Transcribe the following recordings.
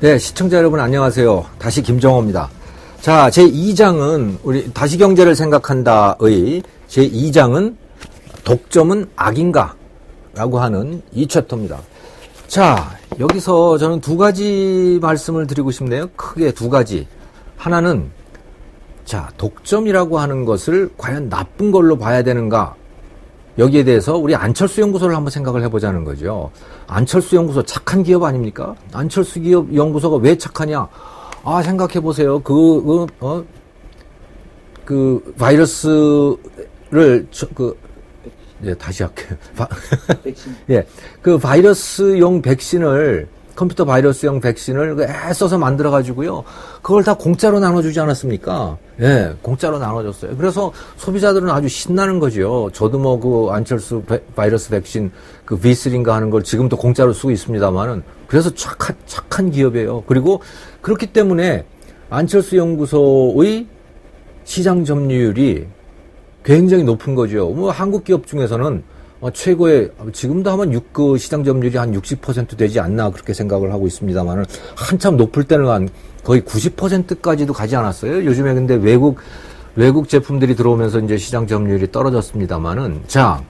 네, 시청자 여러분 안녕하세요. 다시 김정호입니다. 자, 제2장은 우리 다시 경제를 생각한다의 제2장은 독점은 악인가? 라고 하는 이 챕터입니다. 자, 여기서 저는 두 가지 말씀을 드리고 싶네요. 크게 두 가지. 하나는 자, 독점이라고 하는 것을 과연 나쁜 걸로 봐야 되는가? 여기에 대해서 우리 안철수 연구소를 한번 생각을 해보자는 거죠. 안철수 연구소 착한 기업 아닙니까? 안철수 기업 연구소가 왜 착하냐? 아, 생각해보세요. 그 바이러스를, 예, 다시 할게요. 백신. 예. 그 바이러스용 백신을, 컴퓨터 바이러스용 백신을 애써서 만들어가지고요. 그걸 다 공짜로 나눠주지 않았습니까? 예, 공짜로 나눠줬어요. 그래서 소비자들은 아주 신나는 거죠. 저도 뭐 그 안철수 바이러스 백신 그 V3인가 하는 걸 지금도 공짜로 쓰고 있습니다만은 그래서 착한 기업이에요. 그리고 그렇기 때문에 안철수 연구소의 시장 점유율이 굉장히 높은 거죠. 뭐 한국 기업 중에서는 최고의 지금도 하면 그 시장 점유율이 한 60% 되지 않나 그렇게 생각을 하고 있습니다만은 한참 높을 때는 한 거의 90%까지도 가지 않았어요. 요즘에 근데 외국 제품들이 들어오면서 이제 시장 점유율이 떨어졌습니다만은 자,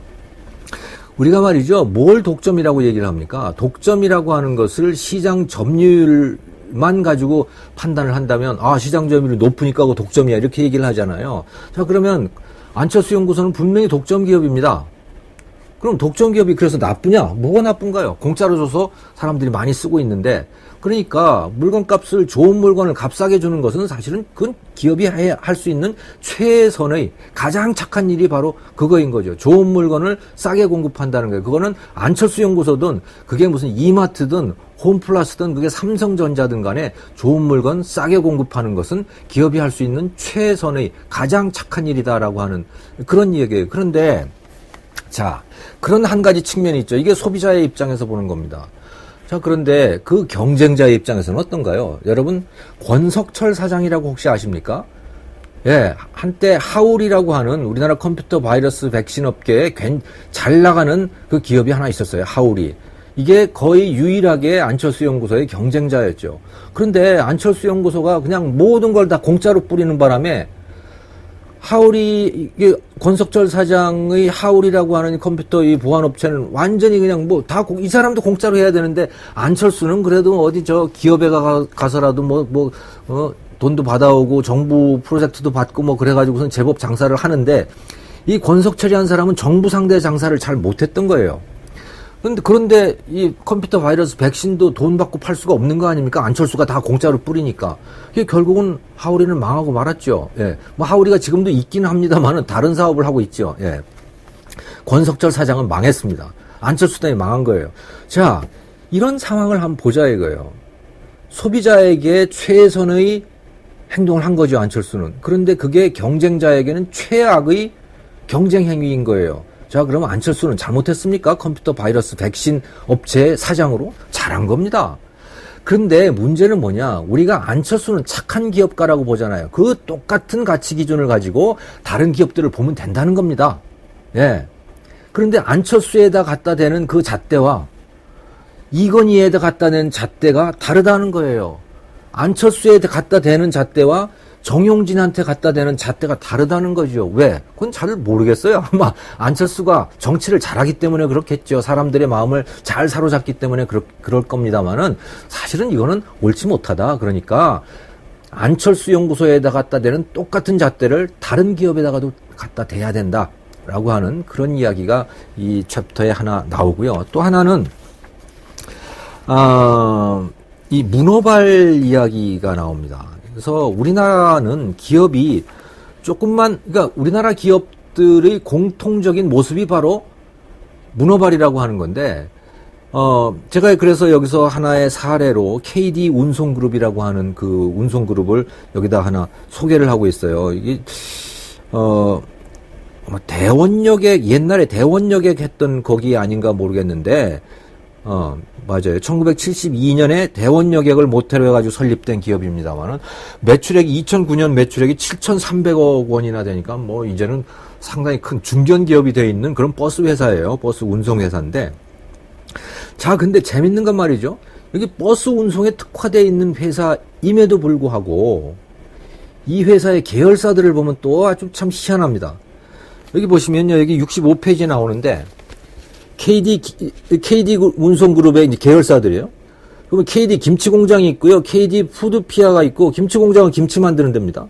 우리가 말이죠. 뭘 독점이라고 얘기를 합니까? 독점이라고 하는 것을 시장 점유율만 가지고 판단을 한다면 아, 시장 점유율이 높으니까 그 독점이야 이렇게 얘기를 하잖아요. 자, 그러면 안철수 연구소는 분명히 독점 기업입니다. 그럼 독점 기업이 그래서 나쁘냐? 뭐가 나쁜가요? 공짜로 줘서 사람들이 많이 쓰고 있는데 그러니까 물건값을 좋은 물건을 값싸게 주는 것은 사실은 그건 기업이 할 수 있는 최선의 가장 착한 일이 바로 그거인 거죠. 좋은 물건을 싸게 공급한다는 거예요. 그거는 안철수 연구소든 그게 무슨 이마트든 홈플러스든 그게 삼성전자든 간에 좋은 물건 싸게 공급하는 것은 기업이 할 수 있는 최선의 가장 착한 일이다라고 하는 그런 얘기예요. 그런데 자, 그런 한 가지 측면이 있죠. 이게 소비자의 입장에서 보는 겁니다. 자, 그런데 그 경쟁자의 입장에서는 어떤가요? 여러분, 권석철 사장이라고 혹시 아십니까? 예, 한때 하울이라고 하는 우리나라 컴퓨터 바이러스 백신 업계에 잘 나가는 그 기업이 하나 있었어요. 하울이. 이게 거의 유일하게 안철수 연구소의 경쟁자였죠. 그런데 안철수 연구소가 그냥 모든 걸 다 공짜로 뿌리는 바람에 하울이, 권석철 사장의 하울이라고 하는 컴퓨터 이 보안업체는 완전히 그냥 뭐 다, 이 사람도 공짜로 해야 되는데, 안철수는 그래도 어디 저 기업에 가서라도 돈도 받아오고 정부 프로젝트도 받고 뭐 그래가지고선 제법 장사를 하는데, 이 권석철이라는 사람은 정부 상대 장사를 잘 못했던 거예요. 그런데 이 컴퓨터 바이러스 백신도 돈 받고 팔 수가 없는 거 아닙니까? 안철수가 다 공짜로 뿌리니까. 이게 결국은 하울이는 망하고 말았죠. 예. 뭐 하울이가 지금도 있기는 합니다만은 다른 사업을 하고 있죠. 예. 권석철 사장은 망했습니다. 안철수 때문에 망한 거예요. 자, 이런 상황을 한번 보자 이거예요. 소비자에게 최선의 행동을 한 거죠, 안철수는. 그런데 그게 경쟁자에게는 최악의 경쟁 행위인 거예요. 자, 그러면 안철수는 잘못했습니까? 컴퓨터 바이러스 백신 업체 사장으로? 잘한 겁니다. 그런데 문제는 뭐냐? 우리가 안철수는 착한 기업가라고 보잖아요. 그 똑같은 가치 기준을 가지고 다른 기업들을 보면 된다는 겁니다. 예. 그런데 안철수에다 갖다 대는 그 잣대와 이건희에다 갖다 댄 잣대가 다르다는 거예요. 안철수에다 갖다 대는 잣대와 정용진한테 갖다 대는 잣대가 다르다는 거죠. 왜? 그건 잘 모르겠어요. 아마 안철수가 정치를 잘하기 때문에 그렇겠죠. 사람들의 마음을 잘 사로잡기 때문에 그럴 겁니다만은 사실은 이거는 옳지 못하다. 그러니까 안철수 연구소에다 갖다 대는 똑같은 잣대를 다른 기업에다가도 갖다 대야 된다라고 하는 그런 이야기가 이 챕터에 하나 나오고요. 또 하나는 이 문어발 이야기가 나옵니다. 그래서 우리나라는 기업이 그러니까 우리나라 기업들의 공통적인 모습이 바로 문어발이라고 하는 건데, 제가 그래서 여기서 하나의 사례로 KD 운송그룹이라고 하는 그 운송그룹을 여기다 하나 소개를 하고 있어요. 이게, 옛날에 대원역에 했던 거기 아닌가 모르겠는데, 맞아요. 1972년에 대원여객을 모태로 해가지고 설립된 기업입니다만은 매출액이 2009년 매출액이 7,300억 원이나 되니까 뭐 이제는 상당히 큰 중견 기업이 되어 있는 그런 버스 회사예요. 버스 운송 회사인데 자, 근데 재밌는 건 말이죠. 여기 버스 운송에 특화되어 있는 회사임에도 불구하고 이 회사의 계열사들을 보면 또 아주 참 희한합니다. 여기 보시면요, 여기 65페이지에 나오는데 KD 운송그룹의 이제 계열사들이에요. 그러면 KD 김치공장이 있고요, KD 푸드피아가 있고, 김치공장은 김치 만드는 데입니다.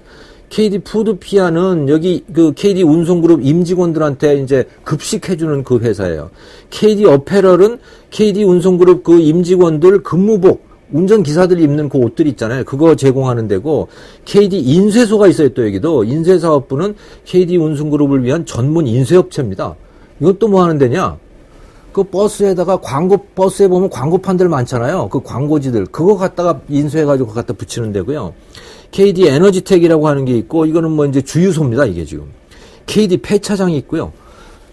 KD 푸드피아는 여기 그 KD 운송그룹 임직원들한테 이제 급식해주는 그 회사예요. KD 어페럴은 KD 운송그룹 그 임직원들 근무복, 운전기사들이 입는 그 옷들 있잖아요. 그거 제공하는 데고, KD 인쇄소가 있어요. 또 여기도 인쇄사업부는 KD 운송그룹을 위한 전문 인쇄업체입니다. 이건 또 뭐 하는 데냐? 그 버스에다가 버스에 보면 광고판들 많잖아요. 그 광고지들. 그거 갖다가 인쇄해가지고 갖다 붙이는 데고요. KD 에너지텍이라고 하는 게 있고, 이거는 뭐 이제 주유소입니다. 이게 지금. KD 폐차장이 있고요.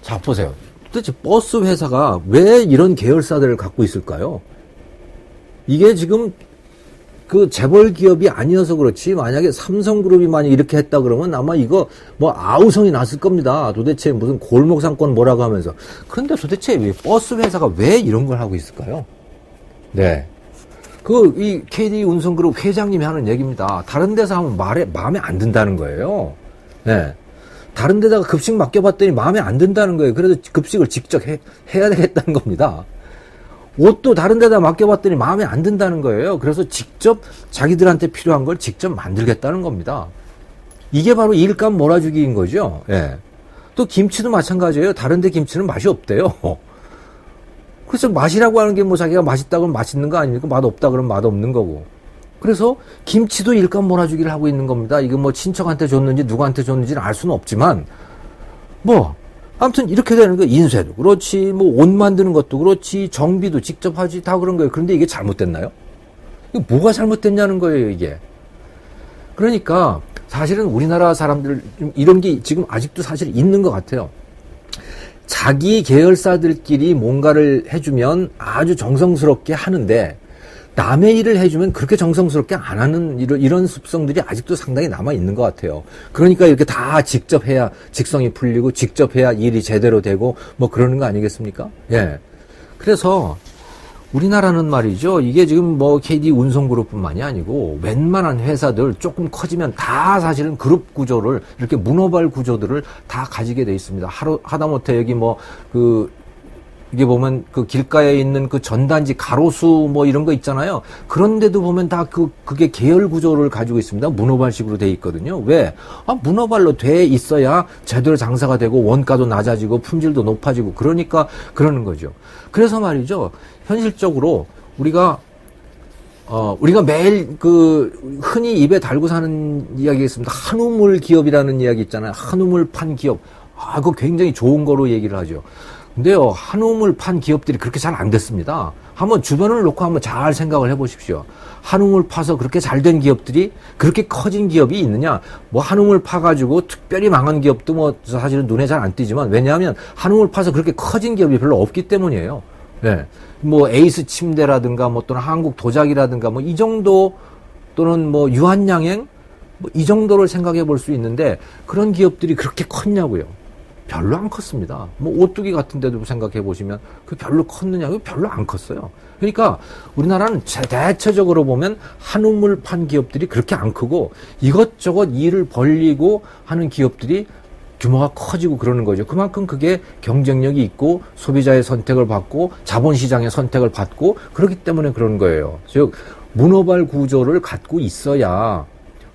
자, 보세요. 도대체 버스 회사가 왜 이런 계열사들을 갖고 있을까요? 이게 지금 그 재벌 기업이 아니어서 그렇지, 만약에 삼성그룹이 만약 이렇게 했다 그러면 아마 이거 뭐 아우성이 났을 겁니다. 도대체 무슨 골목상권 뭐라고 하면서. 그런데 도대체 왜 버스 회사가 왜 이런 걸 하고 있을까요? 네. 이 KD 운송그룹 회장님이 하는 얘기입니다. 다른 데서 하면 마음에 안 든다는 거예요. 네. 다른 데다가 급식 맡겨봤더니 마음에 안 든다는 거예요. 그래도 급식을 직접 해야 되겠다는 겁니다. 옷도 다른 데다 맡겨봤더니 마음에 안 든다는 거예요. 그래서 직접 자기들한테 필요한 걸 직접 만들겠다는 겁니다. 이게 바로 일감 몰아주기인 거죠. 예. 또 김치도 마찬가지예요. 다른 데 김치는 맛이 없대요. 그래서 맛이라고 하는 게 뭐 자기가 맛있다 그러면 맛있는 거 아닙니까? 맛없다 그러면 맛없는 거고. 그래서 김치도 일감 몰아주기를 하고 있는 겁니다. 이거 뭐 친척한테 줬는지 누구한테 줬는지는 알 수는 없지만 뭐 아무튼 이렇게 되는 거예요. 인쇄도 그렇지, 뭐 옷 만드는 것도 그렇지, 정비도 직접 하지, 다 그런 거예요. 그런데 이게 잘못됐나요? 이거 뭐가 잘못됐냐는 거예요, 이게. 그러니까 사실은 우리나라 사람들 이런 게 지금 아직도 사실 있는 것 같아요. 자기 계열사들끼리 뭔가를 해주면 아주 정성스럽게 하는데 남의 일을 해주면 그렇게 정성스럽게 안 하는 이런 습성들이 아직도 상당히 남아있는 것 같아요. 그러니까 이렇게 다 직접 해야 직성이 풀리고 직접 해야 일이 제대로 되고 뭐 그러는 거 아니겠습니까? 예. 그래서 우리나라는 말이죠. 이게 지금 뭐 KD 운송그룹뿐만이 아니고 웬만한 회사들 조금 커지면 다 사실은 그룹 구조를 이렇게 문어발 구조들을 다 가지게 돼 있습니다. 하다못해 여기 이게 보면 그 길가에 있는 그 전단지 가로수 뭐 이런 거 있잖아요. 그런데도 보면 다 그게 계열 구조를 가지고 있습니다. 문어발식으로 돼 있거든요. 왜? 문어발로 돼 있어야 제대로 장사가 되고 원가도 낮아지고 품질도 높아지고 그러니까 그러는 거죠. 그래서 말이죠. 현실적으로 우리가 매일 흔히 입에 달고 사는 이야기가 있습니다. 한우물 기업이라는 이야기 있잖아요. 한우물 판 기업. 그거 굉장히 좋은 거로 얘기를 하죠. 근데요, 한우물 판 기업들이 그렇게 잘 안 됐습니다. 한번 주변을 놓고 한번 잘 생각을 해보십시오. 한우물 파서 그렇게 잘 된 기업들이 그렇게 커진 기업이 있느냐? 뭐 한우물 파가지고 특별히 망한 기업도 뭐 사실은 눈에 잘 안 띄지만 왜냐하면 한우물 파서 그렇게 커진 기업이 별로 없기 때문이에요. 네. 뭐 에이스 침대라든가 뭐 또는 한국 도자기라든가 뭐 이 정도 또는 뭐 유한양행 뭐 이 정도를 생각해 볼 수 있는데 그런 기업들이 그렇게 컸냐고요. 별로 안 컸습니다. 뭐 오뚜기 같은 데도 생각해 보시면 그 별로 컸느냐? 별로 안 컸어요. 그러니까 우리나라는 대체적으로 보면 한우물 판 기업들이 그렇게 안 크고 이것저것 일을 벌리고 하는 기업들이 규모가 커지고 그러는 거죠. 그만큼 그게 경쟁력이 있고 소비자의 선택을 받고 자본시장의 선택을 받고 그렇기 때문에 그런 거예요. 즉 문어발 구조를 갖고 있어야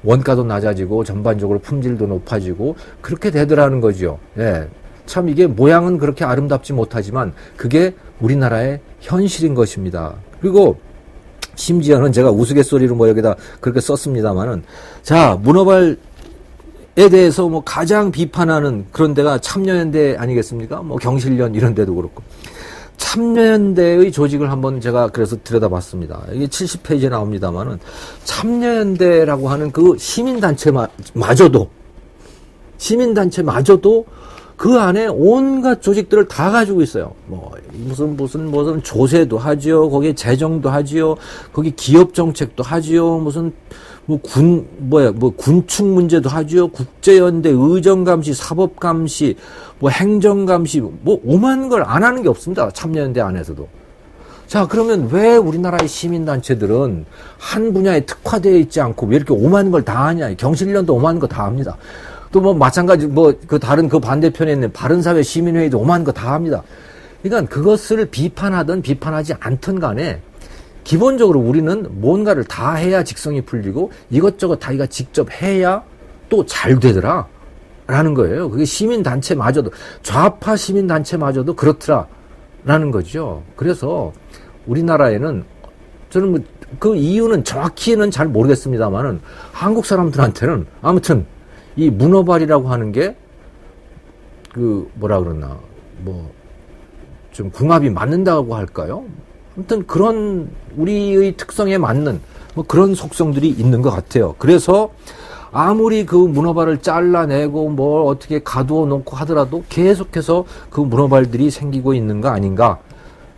원가도 낮아지고 전반적으로 품질도 높아지고 그렇게 되더라는 거죠. 예. 참 이게 모양은 그렇게 아름답지 못하지만 그게 우리나라의 현실인 것입니다. 그리고 심지어는 제가 우스갯소리로 뭐 여기다 그렇게 썼습니다만은 자, 문어발에 대해서 뭐 가장 비판하는 그런 데가 참여연대 아니겠습니까? 뭐 경실련 이런 데도 그렇고. 참여연대의 조직을 한번 제가 그래서 들여다봤습니다. 이게 70페이지에 나옵니다만은 참여연대라고 하는 그 시민단체마저도 그 안에 온갖 조직들을 다 가지고 있어요. 뭐 무슨 조세도 하지요. 거기에 재정도 하지요. 거기 기업 정책도 하지요. 군축 문제도 하죠. 국제연대, 의정감시, 사법감시, 행정감시, 오만 걸 안 하는 게 없습니다. 참여연대 안에서도. 자, 그러면 왜 우리나라의 시민단체들은 한 분야에 특화되어 있지 않고 왜 이렇게 오만 걸 다 하냐. 경실련도 오만 거 다 합니다. 또 뭐 마찬가지 그 다른 그 반대편에 있는 바른사회 시민회의도 오만 거 다 합니다. 그러니까 그것을 비판하든 비판하지 않든 간에 기본적으로 우리는 뭔가를 다 해야 직성이 풀리고 이것저것 자기가 직접 해야 또 잘 되더라 라는 거예요. 그게 시민단체마저도 좌파 시민단체마저도 그렇더라 라는 거죠. 그래서 우리나라에는 저는 뭐 그 이유는 정확히는 잘 모르겠습니다만은 한국 사람들한테는 아무튼 이 문어발이라고 하는 게 그 뭐라 그러나 뭐 좀 궁합이 맞는다고 할까요? 아무튼 그런 우리의 특성에 맞는 뭐 그런 속성들이 있는 것 같아요. 그래서 아무리 그 문어발을 잘라내고 뭘 어떻게 가두어 놓고 하더라도 계속해서 그 문어발들이 생기고 있는 거 아닌가.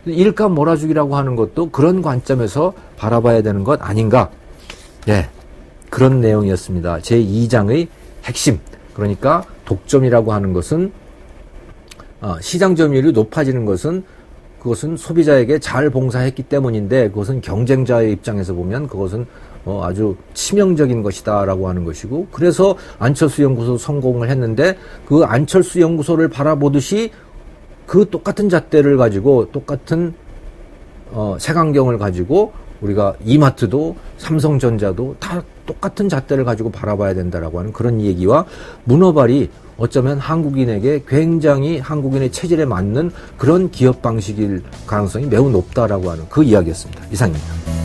일감 몰아주기라고 하는 것도 그런 관점에서 바라봐야 되는 것 아닌가. 예, 그런 내용이었습니다. 제2장의 핵심. 그러니까 독점이라고 하는 것은 시장 점유율이 높아지는 것은 그것은 소비자에게 잘 봉사했기 때문인데 그것은 경쟁자의 입장에서 보면 그것은 아주 치명적인 것이다라고 하는 것이고 그래서 안철수 연구소 성공을 했는데 그 안철수 연구소를 바라보듯이 그 똑같은 잣대를 가지고 똑같은 색안경을 가지고 우리가 이마트도 삼성전자도 다 똑같은 잣대를 가지고 바라봐야 된다라고 하는 그런 얘기와 문어발이 어쩌면 한국인에게 굉장히 한국인의 체질에 맞는 그런 기업 방식일 가능성이 매우 높다라고 하는 그 이야기였습니다. 이상입니다.